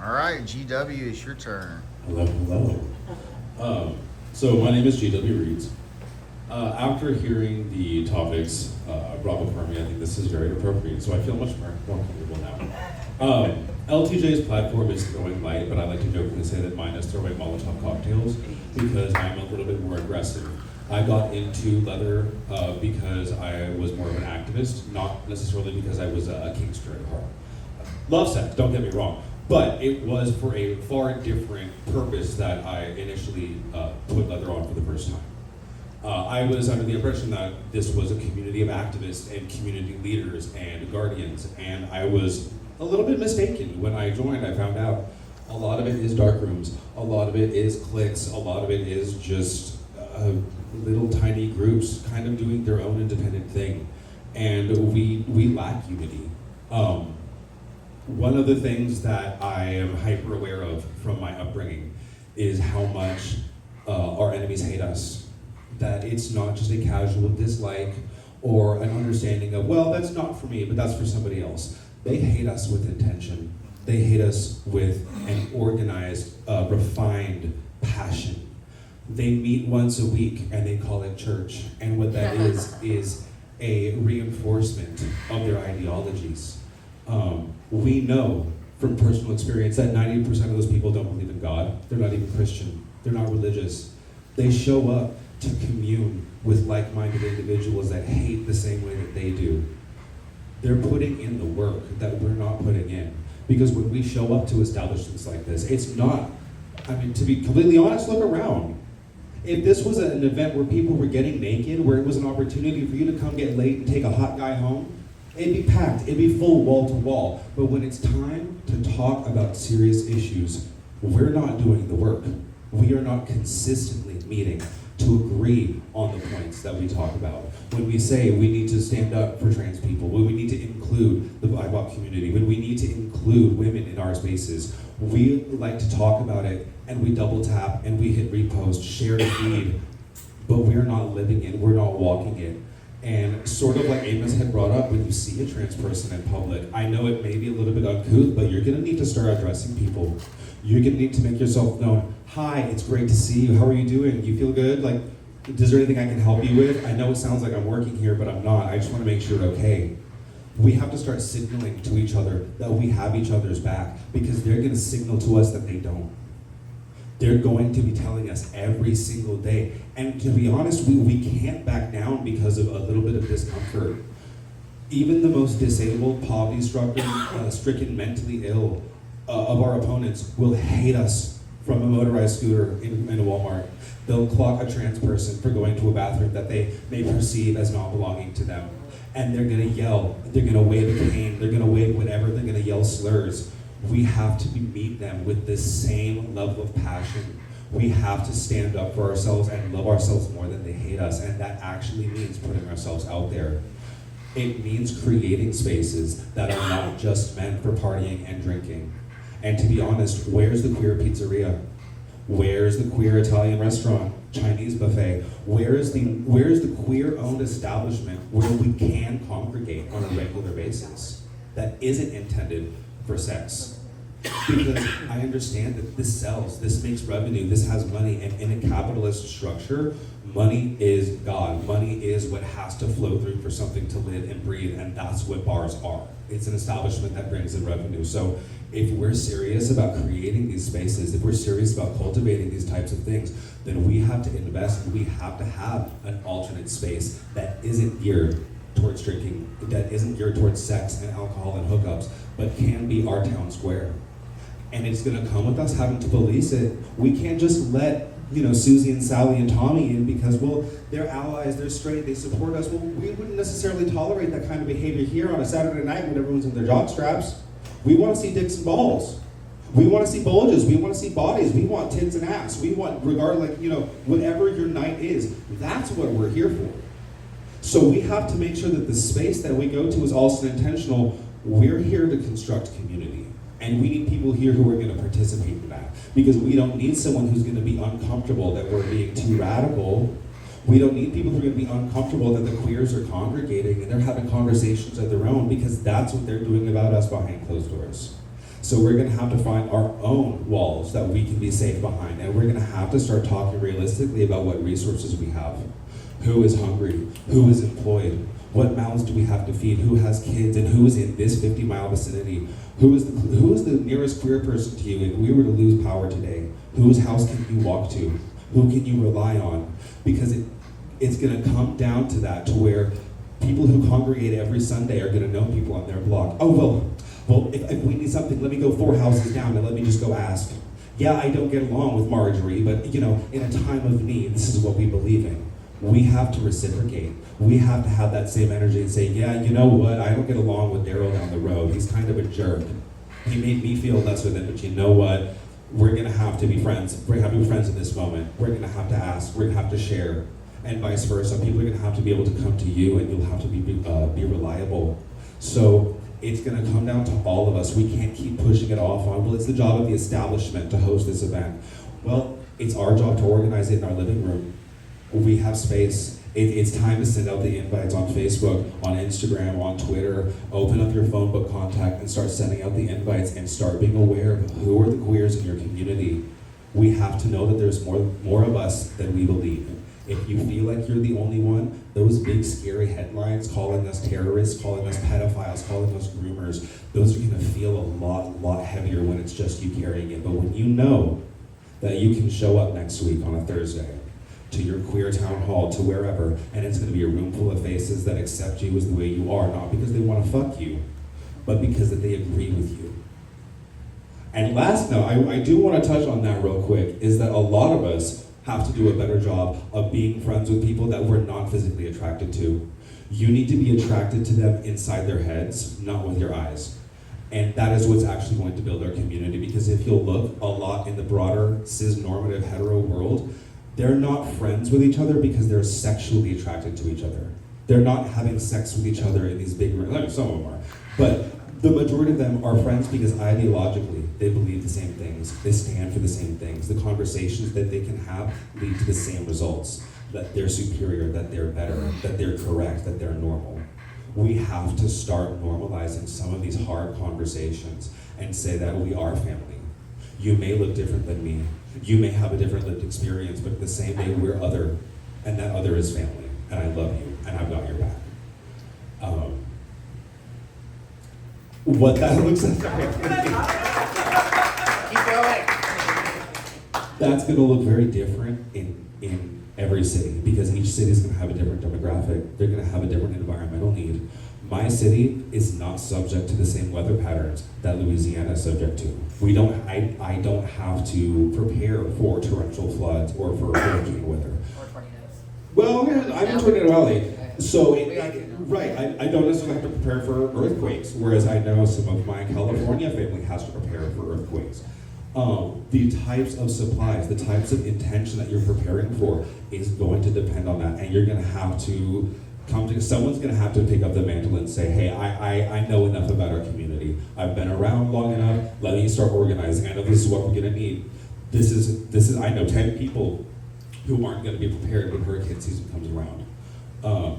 All right, GW, it's your turn. Hello, hello. So my name is GW Reeds. After hearing the topics brought before me, I think this is very appropriate, so I feel much more comfortable now. LTJ's platform is throwing light, but I like to jokingly say that mine is throwing Molotov cocktails because I'm a little bit more aggressive. I got into leather because I was more of an activist, not necessarily because I was a kinkster at heart. Love sex, don't get me wrong, but it was for a far different purpose that I initially put leather on for the first time. I was under the impression that this was a community of activists and community leaders and guardians, and I was a little bit mistaken. When I joined, I found out a lot of it is dark rooms, a lot of it is cliques, a lot of it is just little tiny groups kind of doing their own independent thing, and we lack unity. One of the things that I am hyper aware of from my upbringing is how much our enemies hate us. That it's not just a casual dislike or an understanding of, well, that's not for me, but that's for somebody else. They hate us with intention. They hate us with an organized, refined passion. They meet once a week and they call it church. And what that is a reinforcement of their ideologies. We know from personal experience that 90% of those people don't believe in God. They're not even Christian. They're not religious. They show up to commune with like-minded individuals that hate the same way that they do. They're putting in the work that we're not putting in. Because when we show up to establishments like this, it's not, to be completely honest, look around. If this was an event where people were getting naked, where it was an opportunity for you to come get laid and take a hot guy home, it'd be packed, it'd be full wall to wall. But when it's time to talk about serious issues, we're not doing the work. We are not consistently meeting to agree on the points that we talk about. When we say we need to stand up for trans people, when we need to include the BIPOC community, when we need to include women in our spaces, we like to talk about it and we double tap and we hit repost, share the feed, but we're not living it, we're not walking it. And sort of like Amos had brought up, when you see a trans person in public, I know it may be a little bit uncouth, but you're gonna need to start addressing people. You're gonna need to make yourself known. Hi, it's great to see you. How are you doing? You feel good? Like, is there anything I can help you with? I know it sounds like I'm working here, but I'm not. I just wanna make sure you're okay. We have to start signaling to each other that we have each other's back, because they're gonna signal to us that they don't. They're going to be telling us every single day. And to be honest, we can't back down because of a little bit of discomfort. Even the most disabled, poverty-stricken, mentally ill of our opponents will hate us from a motorized scooter in a Walmart. They'll clock a trans person for going to a bathroom that they may perceive as not belonging to them. And they're gonna yell, they're gonna wave a cane, they're gonna wave whatever, they're gonna yell slurs. We have to meet them with this same level of passion. We have to stand up for ourselves and love ourselves more than they hate us, and that actually means putting ourselves out there. It means creating spaces that are not just meant for partying and drinking. And to be honest, where's the queer pizzeria? Where's the queer Italian restaurant, Chinese buffet? Where's the queer-owned establishment where we can congregate on a regular basis that isn't intended for sex? Because I understand that this sells, this makes revenue, this has money, and in a capitalist structure, money is God. Money is what has to flow through for something to live and breathe, and that's what bars are. It's an establishment that brings in revenue. So if we're serious about creating these spaces, if we're serious about cultivating these types of things, then we have to invest and we have to have an alternate space that isn't geared towards drinking, that isn't geared towards sex and alcohol and hookups, but can be our town square. And it's gonna come with us having to police it. We can't just let, Susie and Sally and Tommy in because, well, they're allies, they're straight, they support us. Well, we wouldn't necessarily tolerate that kind of behavior here on a Saturday night when everyone's in their jock straps. We wanna see dicks and balls. We wanna see bulges, we wanna see bodies, we want tits and ass. We want, whatever your night is, that's what we're here for. So we have to make sure that the space that we go to is also intentional. We're here to construct community. And we need people here who are going to participate in that. Because we don't need someone who's going to be uncomfortable that we're being too radical. We don't need people who are going to be uncomfortable that the queers are congregating and they're having conversations of their own, because that's what they're doing about us behind closed doors. So we're going to have to find our own walls that we can be safe behind, and we're going to have to start talking realistically about what resources we have. Who is hungry? Who is employed? What mouths do we have to feed? Who has kids? And who is in this 50-mile vicinity? Who is the nearest queer person to you if we were to lose power today? Whose house can you walk to? Who can you rely on? Because it's going to come down to that, to where people who congregate every Sunday are going to know people on their block. Oh, well, if we need something, let me go 4 houses down and let me just go ask. Yeah, I don't get along with Marjorie, but in a time of need, this is what we believe in. We have to reciprocate. We have to have that same energy and say, yeah, you know what, I don't get along with Daryl down the road. He's kind of a jerk. He made me feel lesser than, but you know what? We're gonna have to be friends. We're gonna have to be friends in this moment. We're gonna have to ask, we're gonna have to share, and vice versa. People are gonna have to be able to come to you, and you'll have to be reliable. So it's gonna come down to all of us. We can't keep pushing it off on, well, it's the job of the establishment to host this event. Well, it's our job to organize it in our living room. We have space. It's time to send out the invites on Facebook, on Instagram, on Twitter. Open up your phone book contact and start sending out the invites, and start being aware of who are the queers in your community. We have to know that there's more of us than we believe. If you feel like you're the only one, those big scary headlines calling us terrorists, calling us pedophiles, calling us groomers, those are gonna feel a lot heavier when it's just you carrying it. But when you know that you can show up next week on a Thursday to your queer town hall, to wherever, and it's going to be a room full of faces that accept you as the way you are, not because they want to fuck you, but because that they agree with you. And last note, I do want to touch on that real quick, is that a lot of us have to do a better job of being friends with people that we're not physically attracted to. You need to be attracted to them inside their heads, not with your eyes. And that is what's actually going to build our community, because if you'll look a lot in the broader cis-normative hetero world, they're not friends with each other because they're sexually attracted to each other. They're not having sex with each other in these big, some of them are, but the majority of them are friends because ideologically they believe the same things, they stand for the same things. The conversations that they can have lead to the same results, that they're superior, that they're better, that they're correct, that they're normal. We have to start normalizing some of these hard conversations and say that we are family. You may look different than me. You may have a different lived experience, but the same way we're other, and that other is family, and I love you, and I've got your back. What that looks like, Keep going. that's going to look very different in every city, because each city is going to have a different demographic. They're going to have a different environmental need. My city is not subject to the same weather patterns that Louisiana is subject to. I don't have to prepare for torrential floods or for hurricane weather. Or tornadoes. Well, yeah, I'm in Tornado Valley, so Right. I don't necessarily have to prepare for earthquakes, whereas I know some of my California family has to prepare for earthquakes. The types of supplies, the types of intention that you're preparing for is going to depend on that, and you're going to have to someone's going to have to pick up the mantle and say, hey, I know enough about our community. I've been around long enough. Let me start organizing. I know this is what we're going to need. This is. I know 10 people who aren't going to be prepared when hurricane season comes around.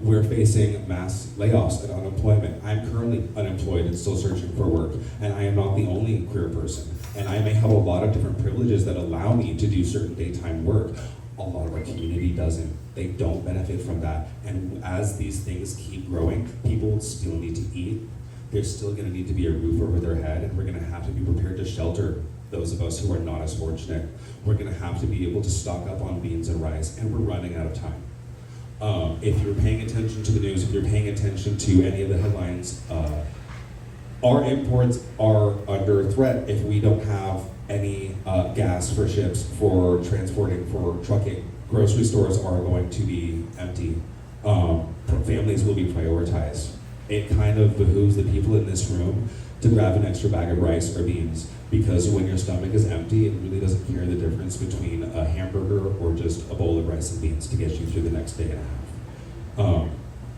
We're facing mass layoffs and unemployment. I'm currently unemployed and still searching for work, and I am not the only queer person. And I may have a lot of different privileges that allow me to do certain daytime work. A lot of our community doesn't. They don't benefit from that. And as these things keep growing, people still need to eat. There's still going to need to be a roof over their head, and we're going to have to be prepared to shelter those of us who are not as fortunate. We're going to have to be able to stock up on beans and rice, and we're running out of time. If you're paying attention to the news, if you're paying attention to any of the headlines, our imports are under threat if we don't have any gas for ships, for transporting, for trucking. Grocery stores are going to be empty. Families will be prioritized. It kind of behooves the people in this room to grab an extra bag of rice or beans, because when your stomach is empty, it really doesn't care the difference between a hamburger or just a bowl of rice and beans to get you through the next day and a half.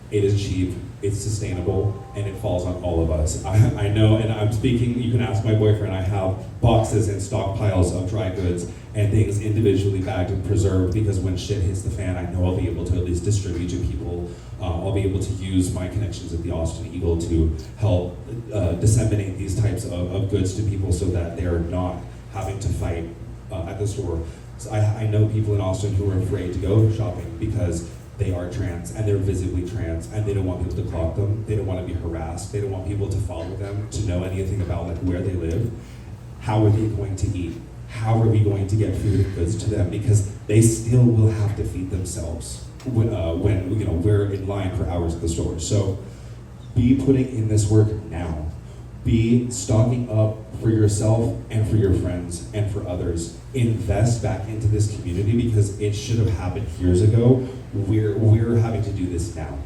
It is cheap, it's sustainable, and it falls on all of us. I know, and I'm speaking, you can ask my boyfriend, I have boxes and stockpiles of dry goods and things individually bagged and preserved, because when shit hits the fan, I know I'll be able to at least distribute to people. I'll be able to use my connections at the Austin Eagle to help disseminate these types of goods to people so that they're not having to fight at the store. So I know people in Austin who are afraid to go shopping because they are trans and they're visibly trans and they don't want people to clock them. They don't want to be harassed. They don't want people to follow them, to know anything about like where they live. How are they going to eat? How are we going to get food and goods to them? Because they still will have to feed themselves when you know we're in line for hours at the store. So be putting in this work now. Be stocking up for yourself and for your friends and for others. Invest back into this community because it should have happened years ago. We're having to do this now.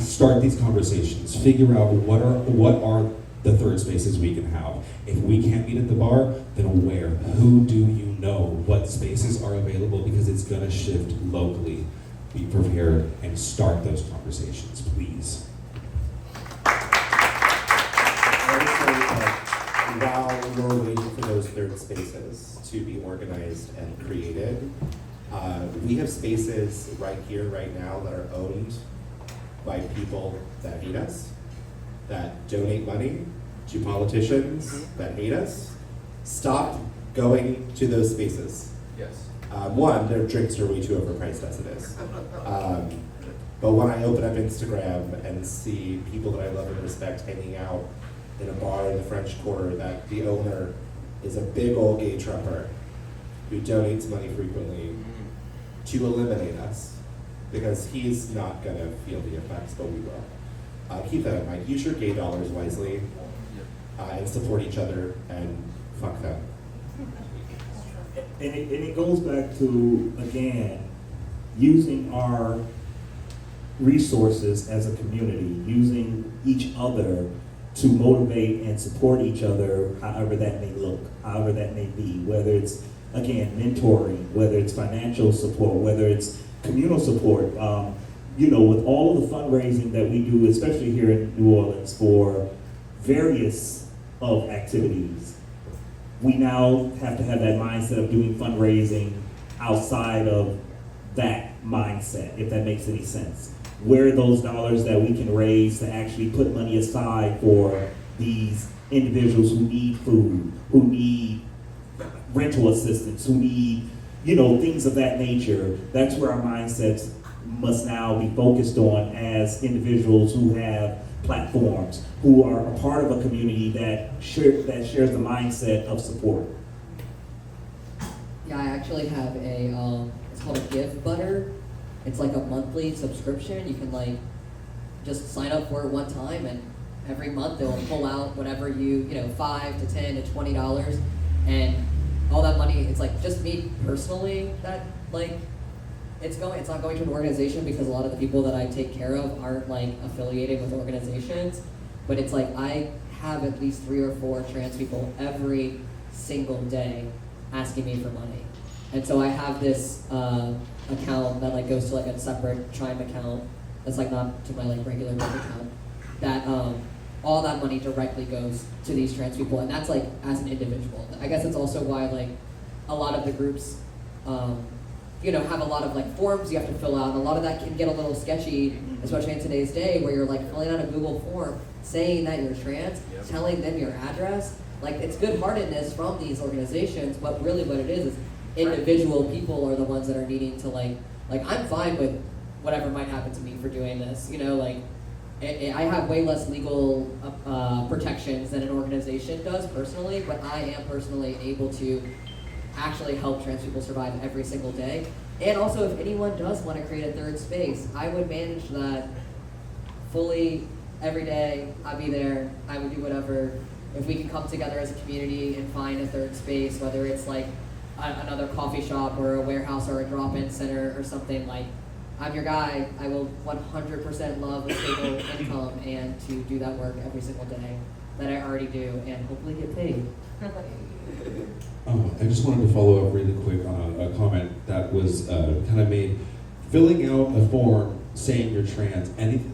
Start these conversations. Figure out what are the third spaces we can have. If we can't meet at the bar, then where? Who do you know? What spaces are available? Because it's gonna shift locally. Be prepared and start those conversations, please. While we're waiting for those third spaces to be organized and created, we have spaces right here, right now, that are owned by people that hate us, that donate money to politicians that hate us. Stop going to those spaces. Yes. One, their drinks are way too overpriced as it is. But when I open up Instagram and see people that I love and respect hanging out in a bar in the French Quarter, that the owner is a big old gay Trumper who donates money frequently to eliminate us, because he's not gonna feel the effects, but we will. Keep that in mind. Use your gay dollars wisely, and support each other, and fuck them. And it goes back to, again, using our resources as a community, using each other to motivate and support each other, however that may look, however that may be, whether it's, again, mentoring, whether it's financial support, whether it's communal support. You know, with all of the fundraising that we do, especially here in New Orleans, for various of activities, we now have to have that mindset of doing fundraising outside of that mindset, if that makes any sense. Where are those dollars that we can raise to actually put money aside for these individuals who need food, who need rental assistance, who need, you know, things of that nature? That's where our mindsets must now be focused on as individuals who have platforms, who are a part of a community that shares the mindset of support. Yeah, I actually have a, it's called a Give Butter. It's like a monthly subscription. You can like just sign up for it one time, and every month they'll pull out whatever you know, $5 to $10 to $20, and all that money. It's like just me personally that like it's not going to an organization, because a lot of the people that I take care of aren't like affiliated with organizations, but it's like I have at least 3 or 4 trans people every single day asking me for money. And so I have this account that like goes to like a separate Chime account that's like not to my like regular bank account, that all that money directly goes to these trans people, and that's like as an individual. I guess it's also why like a lot of the groups you know, have a lot of like forms you have to fill out, and a lot of that can get a little sketchy, especially in today's day, where you're like filling out a Google form saying that you're trans, telling them your address. Like, it's good-heartedness from these organizations, but really what it is individual people are the ones that are needing to like I'm fine with whatever might happen to me for doing this, you know, like I have way less legal protections than an organization does personally, but I am personally able to actually help trans people survive every single day. And also, if anyone does want to create a third space, I would manage that fully every day. I'd be there. I would do whatever. If we can come together as a community and find a third space, whether it's like another coffee shop or a warehouse or a drop-in center or something, like, I'm your guy. I will 100% love a stable income and to do that work every single day that I already do and hopefully get paid. I just wanted to follow up really quick on a comment that was kind of made. Filling out a form saying you're trans, and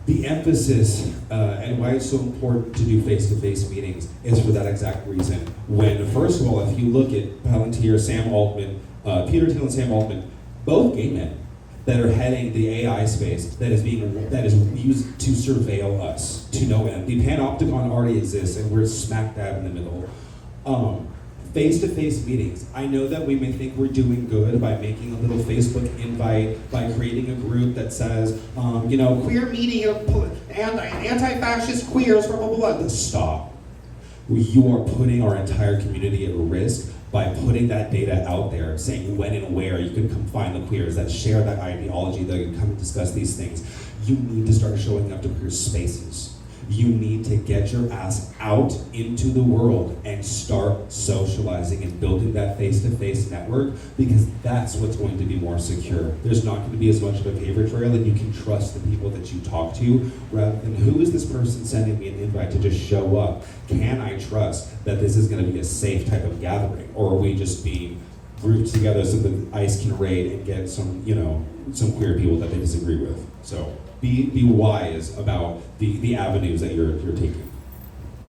the emphasis and why it's so important to do face-to-face meetings is for that exact reason. When, first of all, if you look at Palantir, Sam Altman, Peter Thiel and Sam Altman, both gay men that are heading the AI space that is used to surveil us to no end. The panopticon already exists, and we're smack dab in the middle. Face-to-face meetings. I know that we may think we're doing good by making a little Facebook invite, by creating a group that says, queer media, anti-fascist queers, blah, blah, blah. Stop. You are putting our entire community at risk by putting that data out there, saying when and where you can come find the queers that share that ideology, that can come and discuss these things. You need to start showing up to queer spaces. You need to get your ass out into the world and start socializing and building that face-to-face network, because that's what's going to be more secure. There's not going to be as much of a paper trail, and you can trust the people that you talk to rather than who is this person sending me an invite to just show up? Can I trust that this is going to be a safe type of gathering, or are we just being grouped together so that ICE can raid and get some queer people that they disagree with? So be wise about the avenues that you're taking.